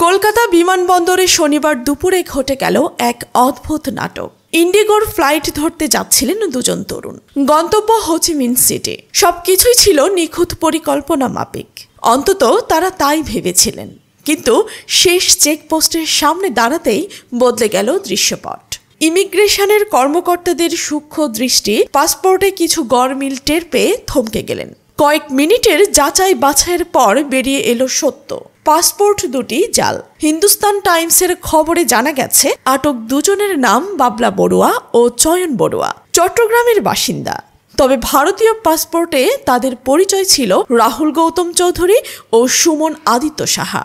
কলকাতা বিমানবন্দরে শনিবার দুপুরে ঘটে গেল এক অদ্ভুত নাটক। ইন্ডিগোর ফ্লাইট ধরতে যাচ্ছিলেন দুজন তরুণ। গন্তব্য হোচিমিন সিটি। সবকিছুই ছিল নিখুঁত পরিকল্পনা মাফিক, অন্তত তারা তাই ভেবেছিলেন। কিন্তু শেষ চেকপোস্টের সামনে দাঁড়াতেই বদলে গেল দৃশ্যপট। ইমিগ্রেশনের কর্মকর্তাদের সূক্ষ্ম দৃষ্টি পাসপোর্টে কিছু গরমিল টের পেয়ে থমকে গেলেন। কয়েক মিনিটের যাচাই বাছাইয়ের পর বেরিয়ে এলো সত্য। পাসপোর্ট দুটি জাল। হিন্দুস্তান টাইমসের খবরে জানা গেছে আটক দুজনের নাম বাবলা বড়ুয়া ও চয়ন বড়ুয়া, চট্টগ্রামের বাসিন্দা। তবে ভারতীয় পাসপোর্টে তাদের পরিচয় ছিল রাহুল গৌতম চৌধুরী ও সুমন আদিত্য সাহা।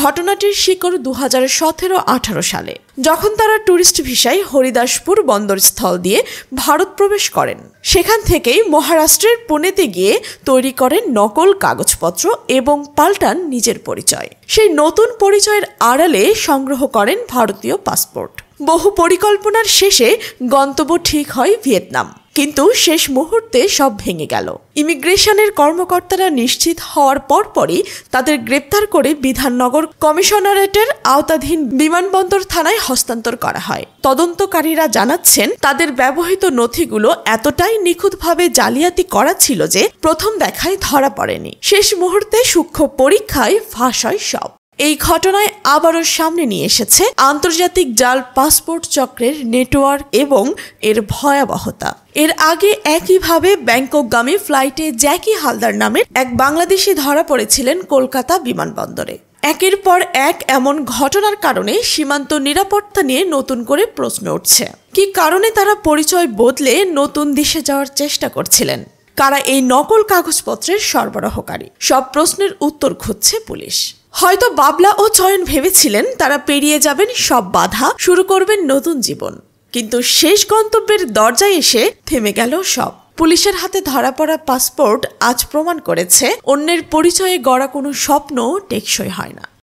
ঘটনাটির শিকড় 2017-18 সালে, যখন তারা ট্যুরিস্ট ভিসায় হরিদাসপুর বন্দরস্থল দিয়ে ভারত প্রবেশ করেন। সেখান থেকেই মহারাষ্ট্রের পুনেতে গিয়ে তৈরি করেন নকল কাগজপত্র এবং পাল্টান নিজের পরিচয়। সেই নতুন পরিচয়ের আড়ালে সংগ্রহ করেন ভারতীয় পাসপোর্ট। বহু পরিকল্পনার শেষে গন্তব্য ঠিক হয় ভিয়েতনাম। কিন্তু শেষ মুহূর্তে সব ভেঙে গেল। ইমিগ্রেশনের কর্মকর্তারা নিশ্চিত হওয়ার পরপরই তাদের গ্রেপ্তার করে বিধাননগর কমিশনারেটের আওতাধীন বিমানবন্দর থানায় হস্তান্তর করা হয়। তদন্তকারীরা জানাচ্ছেন, তাদের ব্যবহৃত নথিগুলো এতটাই নিখুঁতভাবে জালিয়াতি করা ছিল যে প্রথম দেখায় ধরা পড়েনি। শেষ মুহূর্তে সূক্ষ্ম পরীক্ষায় ফাঁস হয় সব। এই ঘটনায় আবারও সামনে নিয়ে এসেছে আন্তর্জাতিক জাল পাসপোর্ট চক্রের নেটওয়ার্ক এবং এর ভয়াবহতা। এর আগে একইভাবে ব্যাংককগামী ফ্লাইটে জ্যাকি হালদার নামের এক বাংলাদেশি ধরা পড়েছিলেন কলকাতা বিমানবন্দরে। একের পর এক এমন ঘটনার কারণে সীমান্ত নিরাপত্তা নিয়ে নতুন করে প্রশ্ন উঠছে। কি কারণে তারা পরিচয় বদলে নতুন দেশে যাওয়ার চেষ্টা করছিলেন? কারা এই নকল কাগজপত্রের সরবরাহকারী? সব প্রশ্নের উত্তর খুঁজছে পুলিশ। হয়তো বাবলা ও চয়ন ভেবেছিলেন তারা পেরিয়ে যাবেন সব বাধা, শুরু করবেন নতুন জীবন। কিন্তু শেষ গন্তব্যের দরজায় এসে থেমে গেল সব। পুলিশের হাতে ধরা পড়া পাসপোর্ট আজ প্রমাণ করেছে অন্যের পরিচয়ে গড়া কোনো স্বপ্ন টেকসই হয় না।